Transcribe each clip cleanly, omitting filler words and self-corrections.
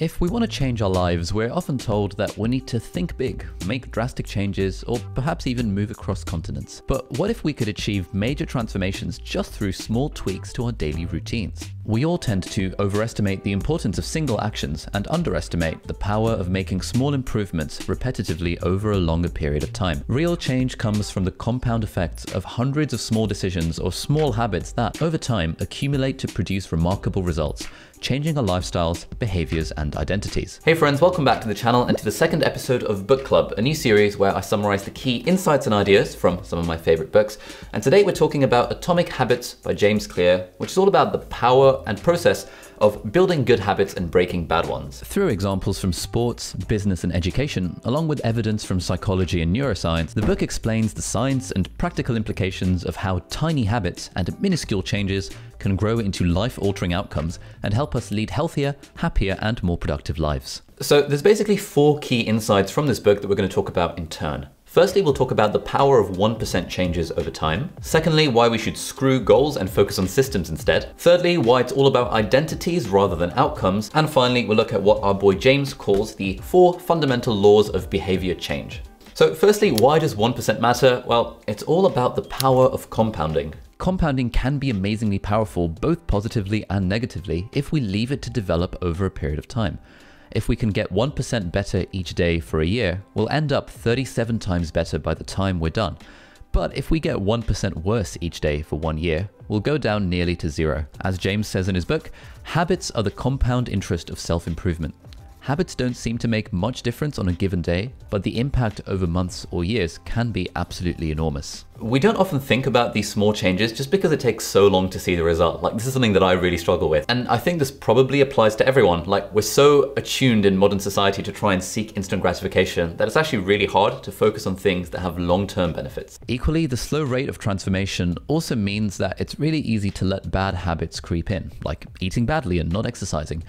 If we want to change our lives, we're often told that we need to think big, make drastic changes, or perhaps even move across continents. But what if we could achieve major transformations just through small tweaks to our daily routines? We all tend to overestimate the importance of single actions and underestimate the power of making small improvements repetitively over a longer period of time. Real change comes from the compound effects of hundreds of small decisions or small habits that, over time, accumulate to produce remarkable results, changing our lifestyles, behaviors, and identities. Hey friends, welcome back to the channel and to the second episode of Book Club, a new series where I summarize the key insights and ideas from some of my favorite books. And today we're talking about Atomic Habits by James Clear, which is all about the power and process of building good habits and breaking bad ones. Through examples from sports, business, and education, along with evidence from psychology and neuroscience, the book explains the science and practical implications of how tiny habits and minuscule changes can grow into life-altering outcomes and help us lead healthier, happier, and more productive lives. So there's basically 4 key insights from this book that we're going to talk about in turn. Firstly, we'll talk about the power of 1% changes over time. Secondly, why we should screw goals and focus on systems instead. Thirdly, why it's all about identities rather than outcomes. And finally, we'll look at what our boy James calls the 4 fundamental laws of behavior change. So firstly, why does 1% matter? Well, it's all about the power of compounding. Compounding can be amazingly powerful, both positively and negatively, if we leave it to develop over a period of time. If we can get 1% better each day for a year, we'll end up 37 times better by the time we're done. But if we get 1% worse each day for 1 year, we'll go down nearly to 0. As James says in his book, habits are the compound interest of self-improvement. Habits don't seem to make much difference on a given day, but the impact over months or years can be absolutely enormous. We don't often think about these small changes just because it takes so long to see the result. Like, this is something that I really struggle with. And I think this probably applies to everyone. Like, we're so attuned in modern society to try and seek instant gratification that it's actually really hard to focus on things that have long-term benefits. Equally, the slow rate of transformation also means that it's really easy to let bad habits creep in, like eating badly and not exercising.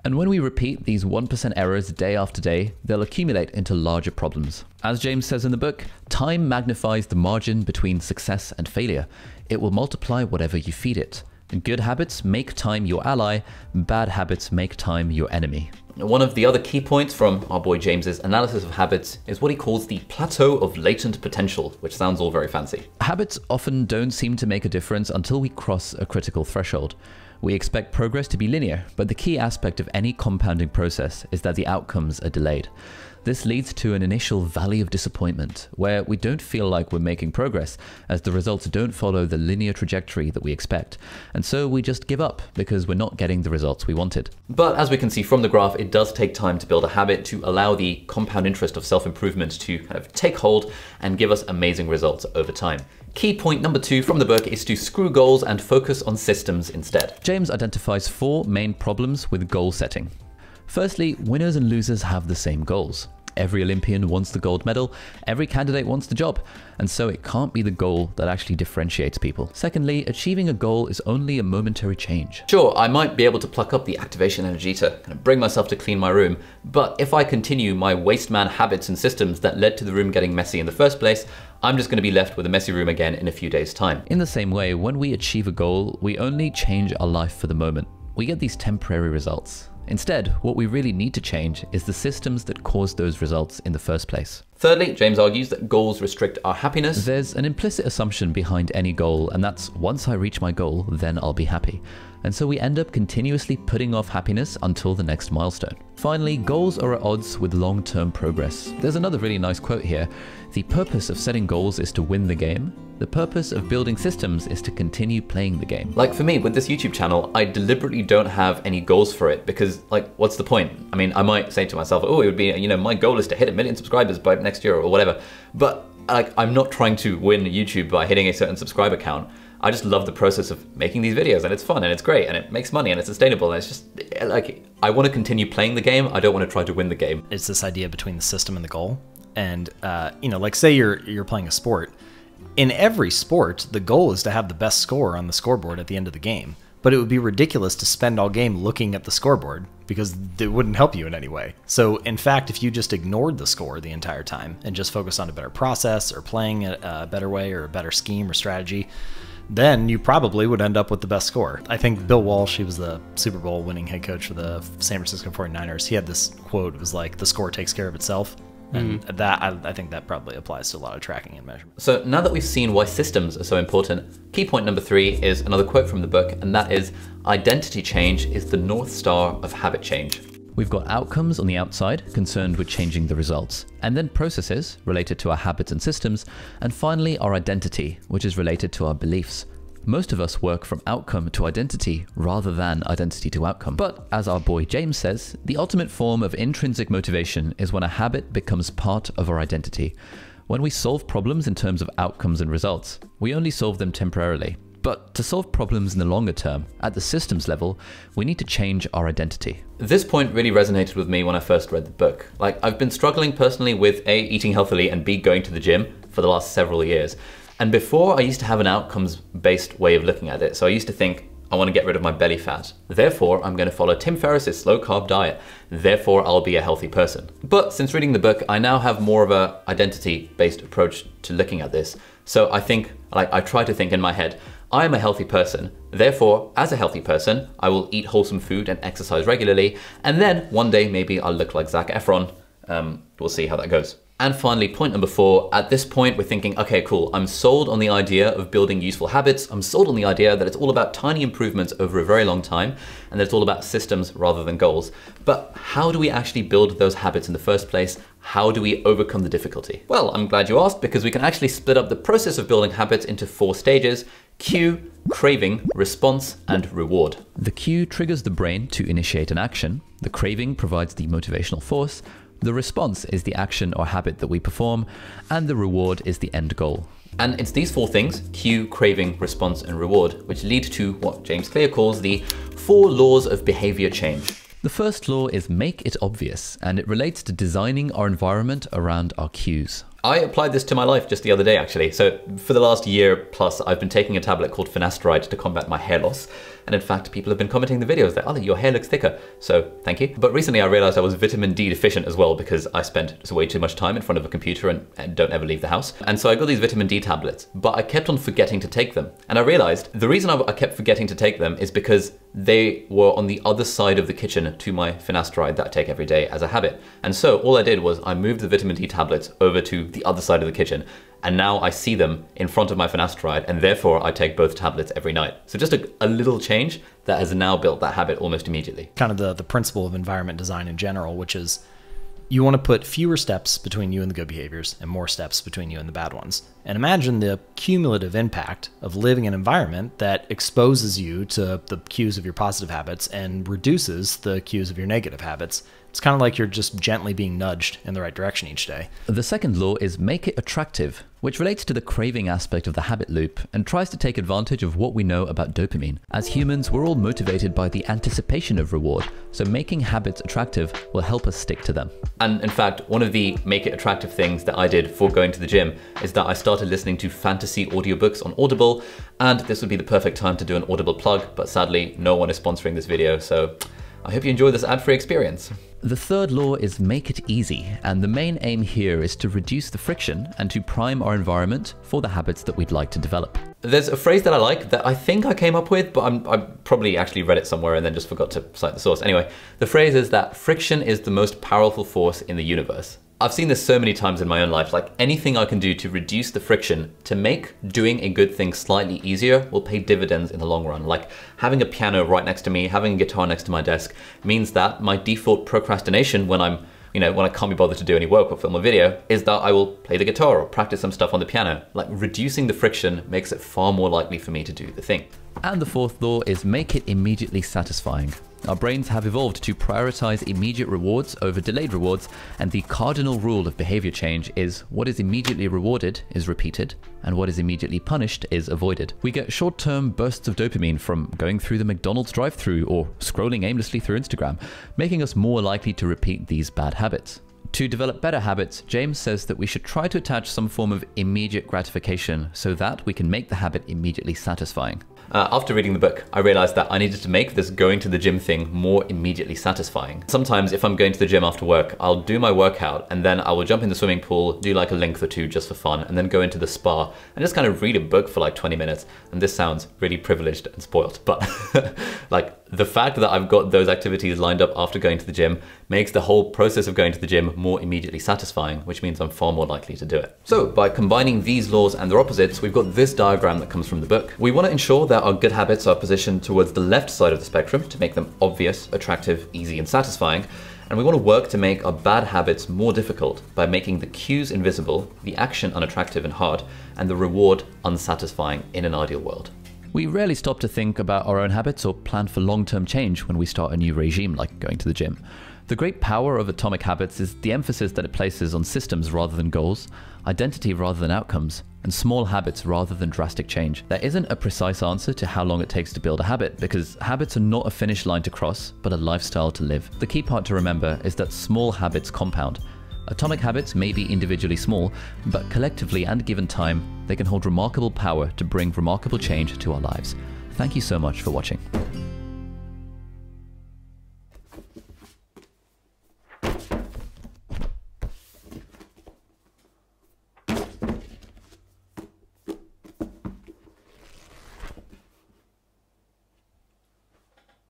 And when we repeat these 1% errors day after day, they'll accumulate into larger problems. As James says in the book, time magnifies the margin between success and failure. It will multiply whatever you feed it. Good habits make time your ally, bad habits make time your enemy. One of the other key points from our boy James's analysis of habits is what he calls the plateau of latent potential, which sounds all very fancy. Habits often don't seem to make a difference until we cross a critical threshold. We expect progress to be linear, but the key aspect of any compounding process is that the outcomes are delayed. This leads to an initial valley of disappointment, where we don't feel like we're making progress, as the results don't follow the linear trajectory that we expect. And so we just give up, because we're not getting the results we wanted. But as we can see from the graph, it does take time to build a habit to allow the compound interest of self-improvement to kind of take hold and give us amazing results over time. Key point number 2 from the book is to screw goals and focus on systems instead. James identifies 4 main problems with goal setting. Firstly, winners and losers have the same goals. Every Olympian wants the gold medal, every candidate wants the job, and so it can't be the goal that actually differentiates people. Secondly, achieving a goal is only a momentary change. Sure, I might be able to pluck up the activation energy to kind of bring myself to clean my room, but if I continue my waste man habits and systems that led to the room getting messy in the first place, I'm just going to be left with a messy room again in a few days' time. In the same way, when we achieve a goal, we only change our life for the moment. We get these temporary results. Instead, what we really need to change is the systems that cause those results in the first place. Thirdly, James argues that goals restrict our happiness. There's an implicit assumption behind any goal, and that's once I reach my goal, then I'll be happy. And so we end up continuously putting off happiness until the next milestone. Finally, goals are at odds with long-term progress. There's another really nice quote here. The purpose of setting goals is to win the game. The purpose of building systems is to continue playing the game. Like for me, with this YouTube channel, I deliberately don't have any goals for it because, like, what's the point? I mean, I might say to myself, oh, it would be, you know, my goal is to hit 1 million subscribers by next year or whatever. But like, I'm not trying to win YouTube by hitting a certain subscriber count. I just love the process of making these videos, and it's fun and it's great and it makes money and it's sustainable, and it's just like, I want to continue playing the game. I don't want to try to win the game. It's this idea between the system and the goal. And you know, like say you're playing a sport. In every sport, the goal is to have the best score on the scoreboard at the end of the game. But it would be ridiculous to spend all game looking at the scoreboard because it wouldn't help you in any way. So in fact, if you just ignored the score the entire time and just focused on a better process or playing it a better way or a better scheme or strategy, then you probably would end up with the best score. I think Bill Walsh, he was the Super Bowl winning head coach for the San Francisco 49ers. He had this quote, it was like, the score takes care of itself. And that I think that probably applies to a lot of tracking and measurement. So now that we've seen why systems are so important, key point number 3 is another quote from the book, and that is, identity change is the North Star of habit change. We've got outcomes on the outside, concerned with changing the results, and then processes related to our habits and systems, and finally our identity, which is related to our beliefs. Most of us work from outcome to identity rather than identity to outcome. But as our boy James says, the ultimate form of intrinsic motivation is when a habit becomes part of our identity. When we solve problems in terms of outcomes and results, we only solve them temporarily. But to solve problems in the longer term, at the systems level, we need to change our identity. This point really resonated with me when I first read the book. Like, I've been struggling personally with A, eating healthily, and B, going to the gym for the last several years. And before, I used to have an outcomes-based way of looking at it. So I used to think, I want to get rid of my belly fat. Therefore, I'm going to follow Tim Ferriss's slow-carb diet. Therefore, I'll be a healthy person. But since reading the book, I now have more of an identity-based approach to looking at this. So I think, like, I try to think in my head, I am a healthy person. Therefore, as a healthy person, I will eat wholesome food and exercise regularly. And then one day, maybe I'll look like Zac Efron. We'll see how that goes. And finally, point number 4, at this point, we're thinking, okay, cool, I'm sold on the idea of building useful habits. I'm sold on the idea that it's all about tiny improvements over a very long time, and that it's all about systems rather than goals. But how do we actually build those habits in the first place? How do we overcome the difficulty? Well, I'm glad you asked, because we can actually split up the process of building habits into 4 stages: cue, craving, response, and reward. The cue triggers the brain to initiate an action. The craving provides the motivational force. The response is the action or habit that we perform, and the reward is the end goal. And it's these 4 things, cue, craving, response, and reward, which lead to what James Clear calls the 4 laws of behavior change. The first law is make it obvious, and it relates to designing our environment around our cues. I applied this to my life just the other day, actually. So for the last year plus, I've been taking a tablet called finasteride to combat my hair loss. And in fact, people have been commenting in the videos that, Ollie, your hair looks thicker. So thank you. But recently I realized I was vitamin D deficient as well, because I spent way too much time in front of a computer and don't ever leave the house. And so I got these vitamin D tablets, but I kept on forgetting to take them. And I realized the reason I kept forgetting to take them is because they were on the other side of the kitchen to my finasteride that I take every day as a habit. And so all I did was I moved the vitamin D tablets over to the other side of the kitchen, and now I see them in front of my finasteride, and therefore I take both tablets every night. So just a little change that has now built that habit almost immediately. Kind of the principle of environment design in general, which is you want to put fewer steps between you and the good behaviors and more steps between you and the bad ones. And imagine the cumulative impact of living in an environment that exposes you to the cues of your positive habits and reduces the cues of your negative habits. It's kind of like you're just gently being nudged in the right direction each day. The second law is make it attractive, which relates to the craving aspect of the habit loop and tries to take advantage of what we know about dopamine. As humans, we're all motivated by the anticipation of reward, so making habits attractive will help us stick to them. And in fact, one of the make it attractive things that I did for going to the gym is that I started listening to fantasy audiobooks on Audible, and this would be the perfect time to do an Audible plug, but sadly, no one is sponsoring this video, so I hope you enjoy this ad-free experience. The third law is make it easy, and the main aim here is to reduce the friction and to prime our environment for the habits that we'd like to develop. There's a phrase that I like that I think I came up with, but I probably actually read it somewhere and then just forgot to cite the source. Anyway, the phrase is that friction is the most powerful force in the universe. I've seen this so many times in my own life, like anything I can do to reduce the friction, to make doing a good thing slightly easier will pay dividends in the long run. Like having a piano right next to me, having a guitar next to my desk means that my default procrastination when when I can't be bothered to do any work or film a video is that I will play the guitar or practice some stuff on the piano. Like reducing the friction makes it far more likely for me to do the thing. And the fourth law is make it immediately satisfying. Our brains have evolved to prioritize immediate rewards over delayed rewards, and the cardinal rule of behavior change is what is immediately rewarded is repeated, and what is immediately punished is avoided. We get short-term bursts of dopamine from going through the McDonald's drive-thru or scrolling aimlessly through Instagram, making us more likely to repeat these bad habits. To develop better habits, James says that we should try to attach some form of immediate gratification so that we can make the habit immediately satisfying. After reading the book, I realized that I needed to make this going to the gym thing more immediately satisfying. Sometimes if I'm going to the gym after work, I'll do my workout and then I will jump in the swimming pool, do like a length or two just for fun, and then go into the spa and just kind of read a book for like 20 minutes. And this sounds really privileged and spoiled, but like the fact that I've got those activities lined up after going to the gym makes the whole process of going to the gym more immediately satisfying, which means I'm far more likely to do it. So by combining these laws and their opposites, we've got this diagram that comes from the book. We want to ensure that our good habits are positioned towards the left side of the spectrum to make them obvious, attractive, easy, and satisfying. And we want to work to make our bad habits more difficult by making the cues invisible, the action unattractive and hard, and the reward unsatisfying in an ideal world. We rarely stop to think about our own habits or plan for long-term change when we start a new regime like going to the gym. The great power of Atomic Habits is the emphasis that it places on systems rather than goals, identity rather than outcomes, and small habits rather than drastic change. There isn't a precise answer to how long it takes to build a habit, because habits are not a finish line to cross, but a lifestyle to live. The key part to remember is that small habits compound. Atomic habits may be individually small, but collectively and given time, they can hold remarkable power to bring remarkable change to our lives. Thank you so much for watching.